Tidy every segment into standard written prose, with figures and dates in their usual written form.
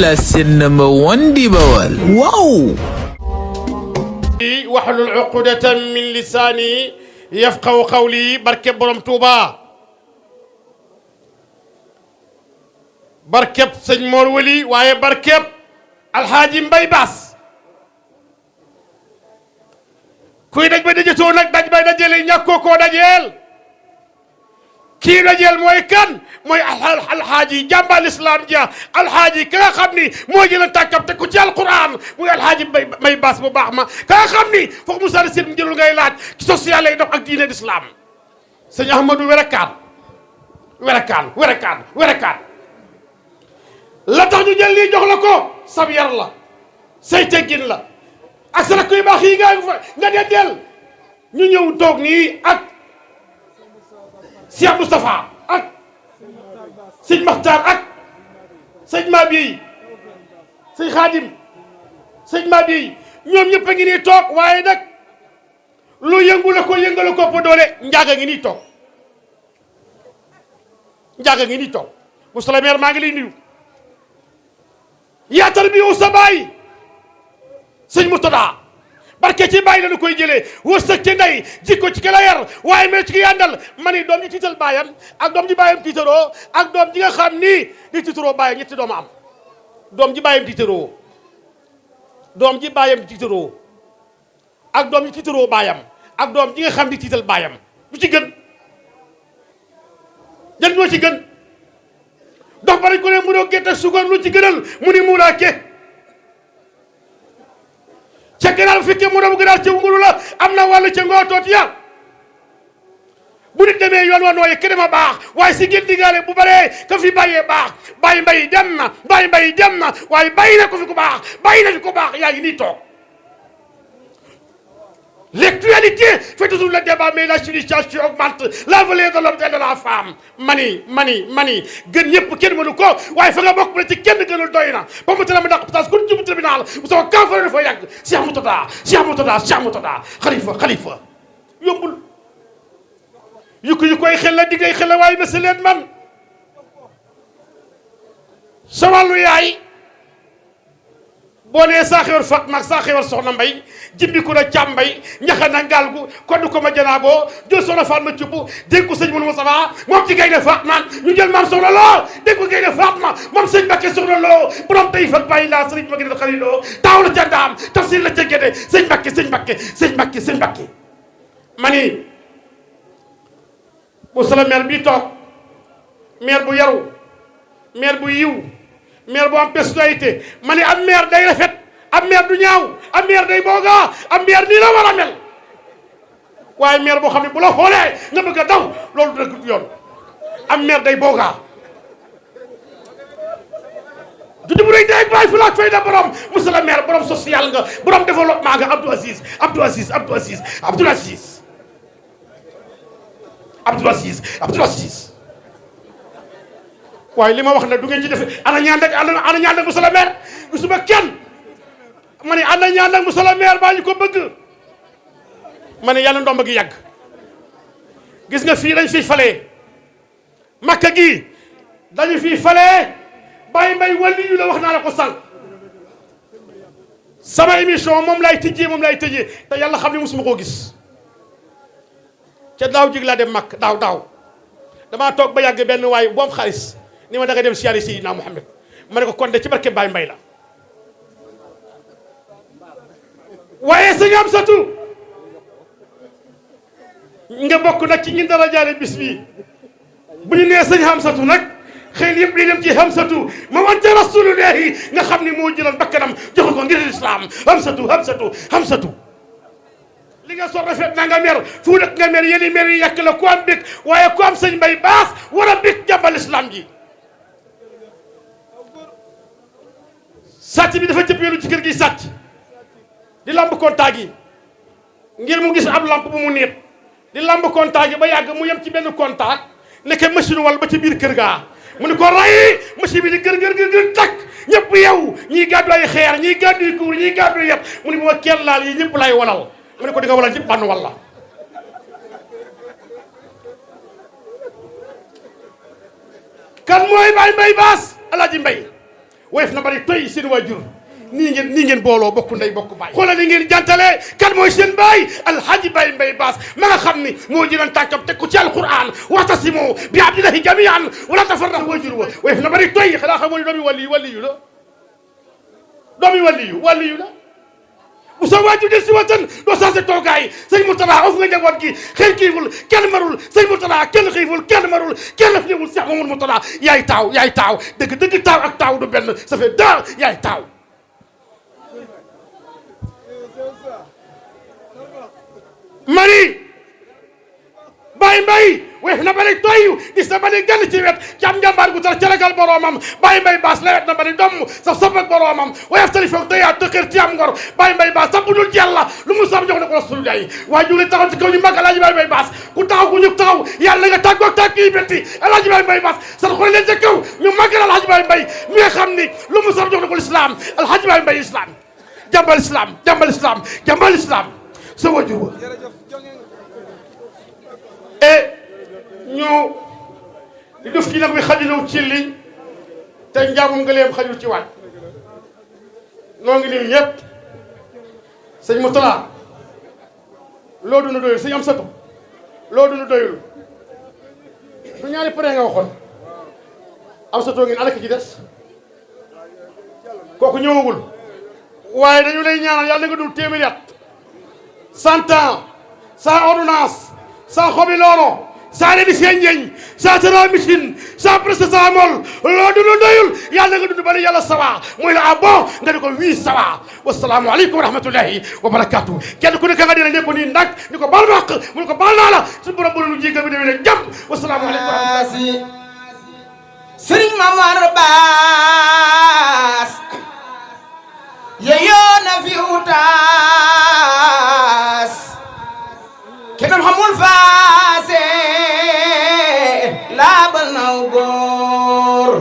Lassin number 1 di Bawal. Wow! wahlul uqdatan min lisaani yafqahu qawli. barkeb borom Touba, barkeb sëñ Mor Wali, waaye barkeb Alxaaji Mbay Baas. kuy daj ba dajatoo nag daj bay dajale ñàkkoo koo dajeel. kii dajeel mooy kan? mooy alxaaji jàmbaal islam ja, alxaaji ka nga xam ni moo jëloon tàkkam te ku ci alquran muy alxaaji Mbay Baas bu baax ma ka nga xam ni foog mu sari seen njëlul ngay laaj ci social lay dox ak diine l'islam. sëñ Ahmadou werakaan la tax ñu jël lii jox la ko sab yar la, say teggin la, ak sa rakk yu baax yi nga deddeel. ñu ñëw toog nii ak Cheikh Moustapha ak sëñ Maxtaar ak sëñ Mabiyey, sëñ Xaadim, sëñ Mabiyey, ñoom ñëpp a ngi nii toog. waaye nag lu yëngu la ko yëngala ko po doole. njaaga ngi nii toog, njaaga ngi nii toog. monsieur le maire maa ngi lay nuyu. yaatal bi yow sa baay sëñ Murtada barke ci bàyyi la koy jëlee wërsëg ci ndey jikko ci ki la yar waaye mel ci ki yàndal. ma ni doom ji tiital baayam ak doom ji baayam tiitaroo ak doom ji nga xam ni di tiitaroo baayam ñetti dooma am. doom ji baayam tiitaroo, doom ji baayam tiitaroo ak doom ji tiitaroo baayam ak doom ji nga xam di tiital baayam. lu ci gën? jan ñoo ci gën? dox bari ko ne mënoo gerte suukar lu ci gënal mu ni muulaa ke ca gënaal bu fekkee mu doon gënaal ca nguru la am na wàllu ca ngootoot ya. bu nit demee yoon wa nooye kenn ma baax waaye si ngeen diggaale bu baree ka fi bàyyee baax. bàyyi mbay dem na, bàyyi mbay dem na, waaye bàyyi na ko fi ku baax, bàyyi na fi ku baax. yaa ngi nii toog. L'actualité fait toujours le débat, mais la civilisation augmente la valeur de l'homme et de la femme. mani gën ñëpp kenn mënu ko waaye fa nga bokk bu ci kenn gënul doy na. ba mu tëra ma dàq place kon ci tribunal bu sama kaafara dafa yàgg. Cheikh Murtada xalifa yombul. yu koy xel la diggay xel la waaye ba si leen man sa wàllu yaay. boo nee saa xewar fat mag saa xewar soxna mbay jimbi ku na càmbay ñaxa na ngal gu koddu ko ma janaaboo jël soxna faat ma cubb dégg ko sëñ mënu ma safa moom ci gaynde Fatma ñu jël maam soxna loo dégg ko gaynde Fatma moom sëñ Mbàkke soxna loo borom tey fat bàyyi laa sëriñ ma gën a xali loo taaw la ca ndaam tafsir la ca géde sëñ Mbàkke ma ni monsieur le maire bii toog maire bu yaru, maire bu yiw, maire bu am personnalité. ma ne am maire day rafet, am maire du ñaaw, am maire day boogaa, am maire nii la war a mel. waaye maire boo xam ne bu la xoolee nga bëgg a daw loolu dëgg yoon. am maire day boogaa. juddu bu rëy day bàyyi fu laaj fay da borom monsieur le maire borom social nga borom développement nga. Abdou Aziz waaye li ma wax nag du ngeen ci def. ana ñaan ak monsieur le maire gisuma kenn. ma ne ana ñaan ak monsieur le maire baa ñu ko bëgg. ma ne yàlla ndomba gi yàgg. gis nga fii dañ fiy falee makka gi dañu fiy falee bàyyi mbay wàlli yu la wax naa la ko sànq. sama émission moom lay tëjee te yàlla xam ne mosuma koo gis. ca daaw jig laa dem makk daaw damaa toog ba yàgg benn waay boom xaalis ni ma da nga dem siyaare Seydina Muhammad. ma ne ko kon de ci barke Baye Mbay la. waaye sëñ Amsatu nga bokk nag ci ñi dara jaare bis bi bu ñu nee sëñ Amsatu nag xëy yëpp li dem ci Amsatu ma wante rasulullahi nga xam ni moo jëloon bakkanam joxe ko ngir lislaam. Amsatu li nga soo rafet na nga mer fu nekk nga mer yéen mer yi yàq la ku am bég waaye ku am sëñ Mbay Baas war a bég jàmbal islam ji. sàcc bi dafa cëppeelu ci kër gi sàcc di lamb contact yi ngir mu gis ab lamp bu mu niit di lamb contact yi ba yàgg mu yem ci benn contact nekk machine wal ba ci biir kër gaa mu ni ko ray machine bi di gër takk ñëpp yow ñii gàddu ay xeer ñii gàddu ay kuur ñii gàddu yet mu ni bu ma kenn laal yi ñëpp lay walal. mu ne ko di nga walal ci bann walla. kan mooy Baye Mbay Baas Alaaji Mbay woyof na bari toy seen waajur nii ngeen booloo bokk ndey bokk baay xoolal li ngeen jàntalee kan mooy seen baay alhaji Baye Mbaye Bass ma nga xam ni moo jëlan tànkam teg ko ci alquran waxtasimu bi abdillahi jamian wala tafarraqu waajur wa woyof na bari toy xanaa xamoo ni doomi waliyu la doomi waliyu la bu sa waajur de si watan doo sase toogaay sëñ Mourtada of nga njaboot gi xel xiiful kenn marul sëñ Mourtada kenn xiiful kenn marul kenn fiiwul Cheikh Mamadou Mourtada yaay taaw dëgg taaw ak taaw du benn ça fait deux yaay taaw mani Baye Mbaye weef na bari toy gis na bari gën ci wet ci am njàmbaar gu tar calagal boromam Baye Mbaye Bass lewet na bari domm sa sopp ak boromam woyof tali foog tëyaat tëxër ci am ngor Baye Mbaye Bass sa budul yàlla lu mu sam jox na ko rasulullah waa juli taxaw ci kaw ñu mag Alaaji Baye Mbaye Bass ku taxaw ku ñu taxaw yàlla nga tàggoog tàgg yi betti Alaaji Baye Mbaye Bass san xool leen ca kaw ñu màggal Alaaji Baye Mbaye mi nga xam ni lu mu sam jox na ko l'islam Alaaji Baye Mbaye islam jàmbal islam sa wajur wa ñu di def ci nag bi xajuloo ci li te njaamum nga leem xajul ci waat noo ngi nii ñëpp sëñ Mourtada loo dunu doyul sëñ Amsatou loo dunu doyul du ñaari pare nga waxoon Amsatou ngeen alaki ci des kooku ñëwagul waaye dañu lay ñaanal yàlla nga dul téeméeri at 100 ans sans ordonnance sans xobi loolo saa rebi seen njëñ saa tara misin saa presque saa mol loo dund doyul yàlla nga dund bari yàlla sawa mooy la bon nga ne ko wii sawa wasalaamu aleykum wa rahmatullahi wa barakatuh kenn ku nekk nga dina ne ko nii nag ni ko baal maq mu ne ko baal naa la suñu borom bu nu jéggal bi demee ne jàmm wasalaamu aleykum wa rahmatullahi Serigne Mamar Bass yeyoo na fi utaas kenn xamul faase laabal naw góor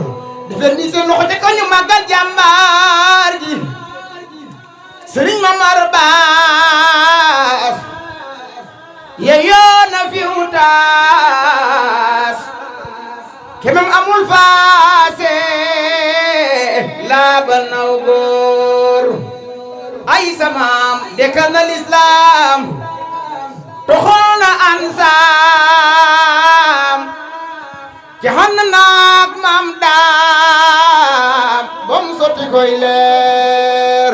defal ni seen loxo te ko ñu màggal jàmbaar ji Serigne Mamar Bass yeyoo na fi utaas kenn amul faase laabal naw góor ay samaam dekkal na l'islam toxoona ansaam jaxan naak maam daam bom sotti koy leer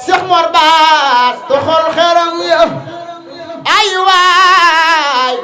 Cheikh Mor Bass toxol xeram ya ay waay